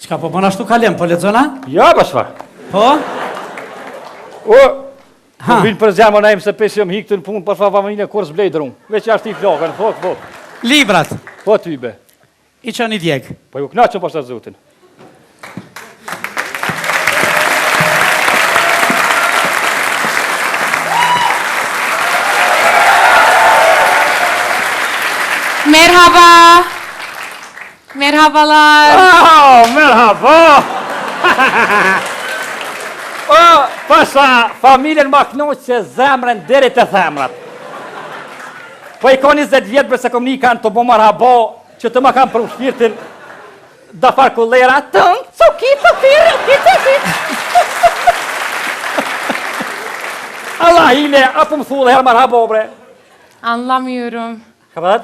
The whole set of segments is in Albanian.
Qka po bëna ashtu kalem, po lexona? Ja, bashfa. Po? O, po vinë për zemën e im se pesë jam hikë të në punë, për familje kur s'blej drun. Veç ashtë i flakën, po. Librat. Po ty be. I që një djeg. Po ju knaqëm pas të zotin. Merhaba. Merhabalar. Merhaba. O, pasha, familjen ma knoq që zemrën deri të themrat. Po i ka 20 vjetë bërse kom një kanë të bo marhaba, që të ma kanë për shpirtin da far kullera tëng, cuki të firë, Allah hile, apo më thullë her marhaba, bre. Anlamıyorum. Kapat?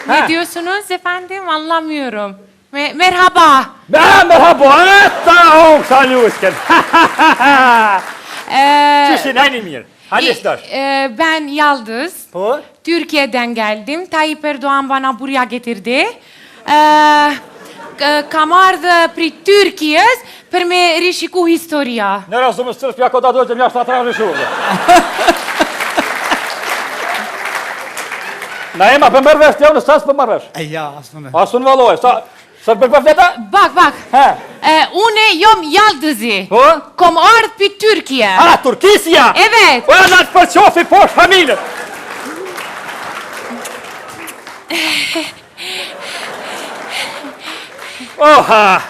Ne diyorsunuz efendim? Anlamıyorum. Merhaba. Merhaba, sağ ol, salüsken. Çüşün aynı mir. Hadi ister. Ben Yaldız. Po? Türkiye'den geldim. Tayyip Erdoğan bana buraya getirdi. Kamardı pri Türkiye's për me rishiku historia. Ne razumës sërës pja ko da dojtë mja shtatëra në shurë. Na ema për mërvesh të javë në sasë për mërvesh. Ja, asë në. Asë në valoj, sa për për fleta? Bak. Une jom Yaldız'ı. Po? Kom ardhë për Türkiye. Turkisja? Evet. Po edhe të për qofi posh familjen. Oha!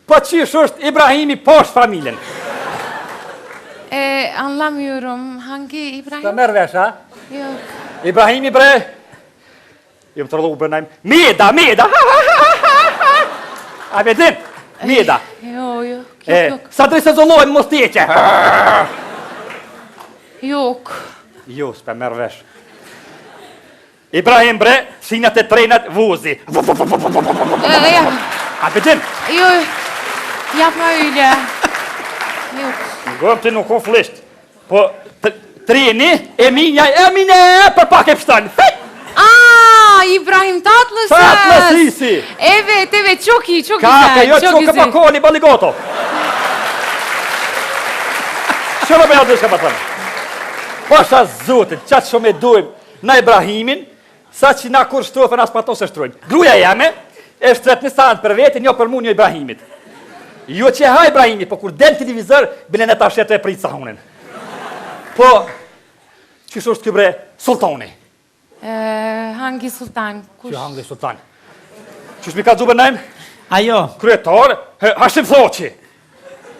Po qish është Ibrahimi posh familjen? Anlamıyorum. Hangi İbrahim? Sa mërvesh, ha? Yok. Ibrahimi bre, jem të rëllu bërnajmë, Meda, a vedin, Meda. Yok. Sa drejtë se zollojmë mos teqe. Yok. Jo, s'pe merë vesh. Ibrahim bre, sinat e trenat vuzi. A vedin? Yok. Yapma öyle. Yok. Gëm të nuk o flisht, po treni, Emine, për pak e pështan. İbrahim Tatlıses. Tatlısisi. Evet, çok iyi, çok Kaka, güzel, jo çok që güzel. pakoni, baligoto. Shënë me adrës ka më thëmë. Pasha zotin, qatë shumë e dojmë na Ibrahimin, sa që na kur shtrofën as pato se shtrojnë. Gruja jame, e shtret një sanë për vetin, jo për mu një Ibrahimit. Jo që ha Ibrahimit, po kur del televizor, bilen e ta shetë e pritë sa hunin. Po, qështë është këbre sultani? Hangi sultan? Kuş? Që hangi sultan? Qështë mi ka dzubën najmë? Ajo. Kryetar, Hashim Thoqi.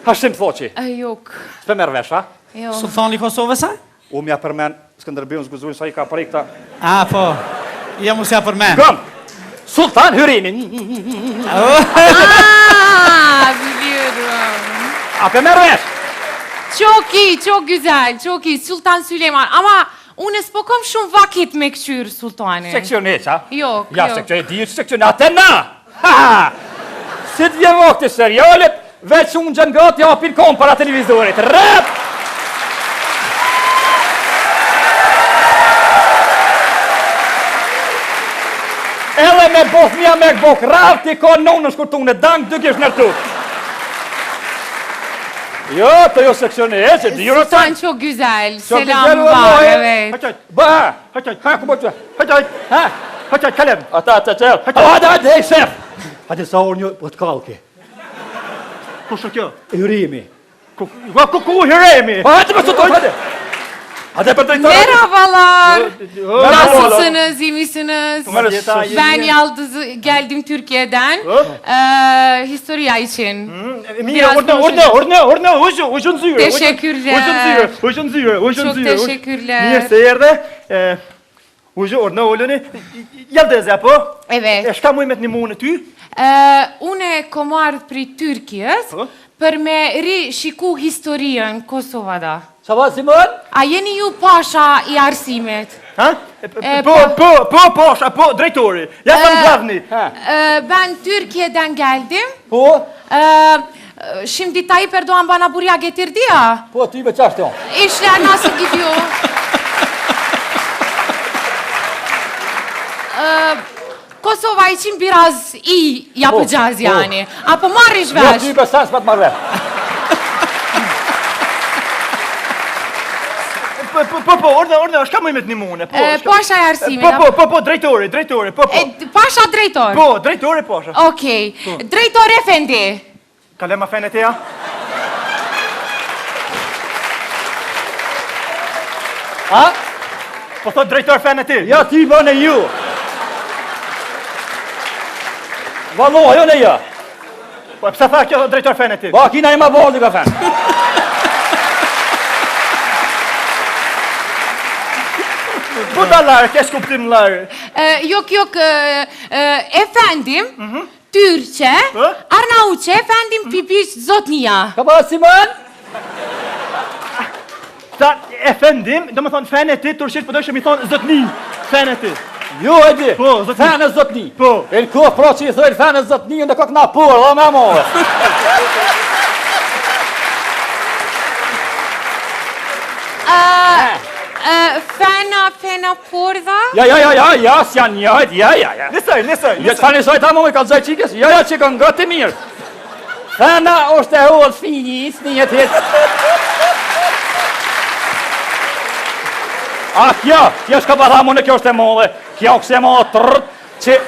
Hashim Thoqi. Yok. S'pe merë vesh, ha? Yok. Sultani Kosovës, a? U mja përmen, Skënderbeu zguzurin sa i ka prej këta. Po. Ja mu s'ja përmen. Gëm! Sultan Hürremi. Biliyorum. A pe merë vesh? Çok iyi, çok güzel, çok iyi. Sultan Süleyman. Ama unë s'pokom shumë vakit me këqyrë sultani. Seksioneq, ha? Yok, Ja, yok. seksion e di, seksion e atë na! Ha! Si të vjen vakti serialet, veç unë gjën gati apin kom para televizorit. Rap! Edhe me Bosnia me bok rap ti ka nonë në shkurtun e dang dy kish nërtut. Jo, të jo seksione e që di Sultan çok güzel. Çok Selam güzel var, vallahi. evet. Ha, ku bëtë? Haqaj, kalem. Ata, qërë. Hadi, hej, shef. Hadi, sa orë një, po të kalki. Kush kjo? Hyrimi. Ku Hürremi? Hadi, më sot, hadi. Hadi, për drejtore. Merhabalar. Merhaba. Nasılsınız, iyi misiniz? Merhaba. Ben Yaldız geldim Türkiye'den. Historia için. Mirë, orna, uzun zyre. Teşekkürler. Uzun zyre. Çok teşekkürler. Mirë se erdhe. Orna olëni. Yaldız apo? Evet. Shka muj me të një munë ty? Une kom ardhë pri Tyrkijës për me ri shiku historien Kosovada. Sa va, Simon? A jeni ju pasha i arsimit? Ha? Po, drejtori. Ja sam glavni. Ben Türkiye'den geldim. Po? Şimdi Tayyip Erdoğan bana buraya getirdi ya. Po, ty be qashtë jo. İşler nasıl gidiyor? Kosova için biraz iyi yapacağız yani. Apo marrish Jo, vesh. ty ka sens pa të marrë vesh. Po, orna, shka më imet një mune? Pasha e arsimit. Po, drejtori, po. Pasha drejtor. Po, drejtori, pasha. Okej. Drejtor efendi. Kalema fenë teja? Ha? Po thot drejtor fenë ti? Ja, ti bëne ju. Valo, jo ne ja. Po, pëse tha kjo drejtor fenë ti? Ba, kina i ma bolli ka fen. Bu da larë, kesh kuptim larë. Yok, efendim. Türkçe, Hı? Arnavutça, efendim pipiş zotnia. Ka ba, Simon? Ta, efendim, do më thonë fenë ti, turqisht po dojshë mi thonë zotni. Fenë ti. Jo, e di. Po, zotni. Fenë zotni. Po. E në kohë pra që i thëjnë fenë zotni, në kokë na por, dhe me more. Fena porda. Ja, s'janë njëjt, ja. Nisaj. Ja, që njësoj ta më me kalëzaj qikës, ja, që kanë gëtë mirë. Fena është e hodë finis, një jetë. A, kjo shka pa thamu në kjo është e modhe. Kjo këse e modhe tërët, që...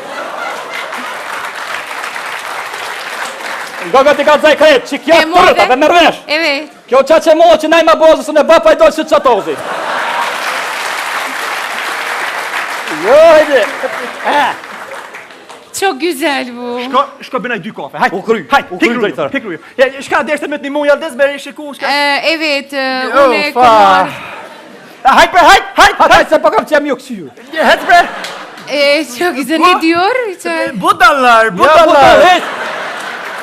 Nga gëti kalëzaj kretë, që kjo tërët, ape mërvesh. Evet. Kjo qa që modhe që najma bozësën e bapa i dojtë që të qatozi. Jo, hajde. Çok güzel bu. Shko bënaj 2 kafe, hajt. U kry, drejtar. Pikruj. Shka deshte me të një mu jaldez, beri shiku, shka... Evet, une fa. komar. Hajt, Se pa kam që jam ju kësyu. hajt bre. Çok güzel. Ne diyor? Budallar.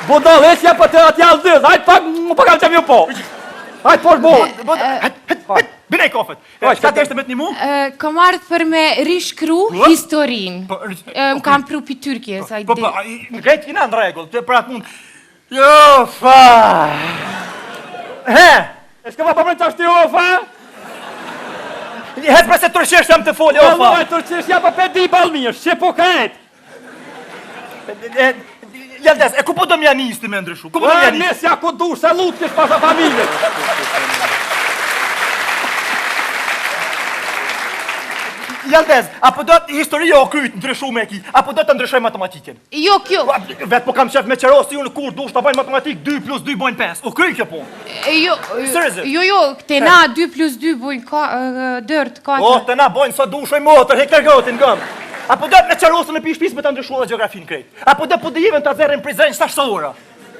Budalles, ja pa të atë jallë dëz. Hajt pak, më pa kam që jam ju po. Hajt po është bo. Hajt, bënaj kafet. Shka deshte me të një mu? Kam ardhur për me rishkru historinë. Po, Më kam pru për Tyrkje, sa i Po, di. në krejt jina në regull, të pra të mund... Jo, fa... He, E s'ka pa përmën që ashtë jo, fa? het pra se tërqesht jam të folë, Jo, jo, fa... fa, tërqesh, ja pa pe di balmirë, që po kajt. Jaldes, e ku po do m'ja nisti me ndryshu? Ku po do m'ja nisti? Nes ja ku du, se lutë kësh pasa familje. Jaldes, apo do të historia o kryt ndryshu me ki, apo do të ndryshoj matematiken? Yok. Vetë po kam qef me qeros, si unë kur dush të bajnë matematik, 2 plus 2 bojnë 5. O kryt kjo punë. Seriozisht? Jo, te na 2 plus 2 bujnë 4. O, të na bojnë sa dushoj motër, he kërgotin gëm. Apo do të me qerosën në pishpis me të ndryshu dhe geografin krejt. Apo do po dhe jiven të azerën prizrenj 7 ora.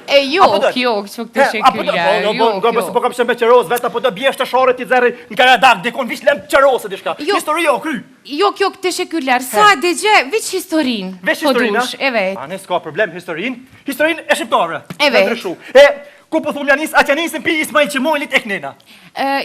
Yok, çok teşekkürler. Yok. Po kam qenë me qeros, vetë apo do bjesht të shore ti zerri në Karadak, dikon vish lem qerosë dishka. Historia o kry. Yok, teşekkürler. Sadece viç historin. Veç historina? Evet. A, ne s'ka problem, historin e shqiptare. Evet. Me ndryshu. Ku po thum janis, a që nisin pi Ismail Qimolit e knena.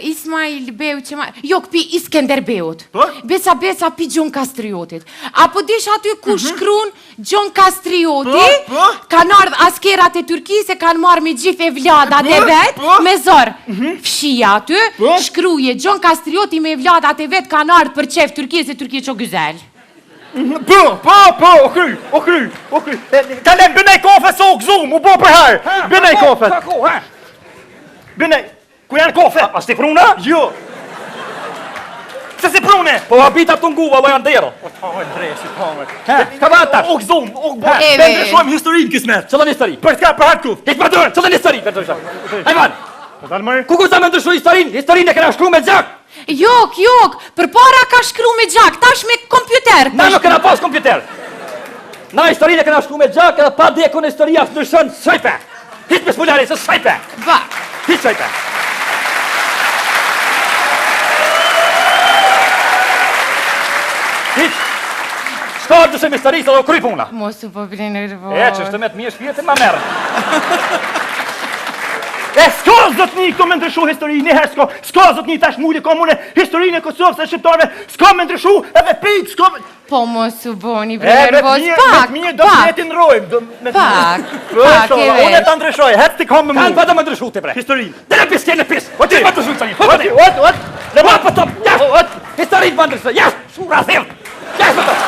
İsmail Beu Qema... Yok, pi Iskender Beut. Po? Beca pi Gjon Kastriotit. Apo dish aty ku shkruan Gjon Kastrioti, Po? kanë ardhë askerat e Turkisë, kanë marrë me gjithë e vladat e vetë, Po? me zor. Fshia aty, Po? shkruje Gjon Kastrioti me vladat e vetë, kanë ardhë për qef Turkisë, e Turkisë që güzel. Po, o kry. Kalem, bënej kafe so u gzum, u bo për herë. Bënej kafe. Bënej, ku janë kafe? A s'ti pruna? Jo. Se si prune? Po habita të nguva, lo janë dero. O, ndreshi, pomër. Ka vatash? O gzum, o bo. Eve. Be ndryshojmë historin kismet. Qëllën histori? Për t'ka për hartë kuf. Hiç pa dërën, qëllën histori, për të shak. Ajman, Dalë mërë. ku sa me ndryshu historin? Historin e kena shkru me gjak. Yok, për para ka shkru me gjak, tash me kompjuter. Na nuk kena pas kompjuter. Na historin e kena shkru me gjak, edhe pa dekon historia së ndryshon shajpe. Hiç me spulari, së shajpe. Va. Hiç shajpe. Hiç. Shka dëshëm historisë edhe o kry puna. Mos u po bile nervoz. E, që është me të mirë shpjetin ma merë. E, s'ka zotni këto me ndryshu historinë, njëherë s'ka. S'ka zotni tash mulli komune, historinë e Kosovës e shqiptarve, s'ka me ndryshu, edhe pik, s'ka me... Po mos u boni E, bile nervoz. me Pak, të mirë do të jetin rojmë. Pak, Unë e të ndryshoj, hetë t'i kam me mu. Kanë pa të me ndryshu të bre. Historinë. Dhe në pis, kene pis. O ti, pa të shumë të një. Ot. Le ma për top, jash. Historinë pa ndryshu, jash. Shura thirë. Jash për top.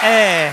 E,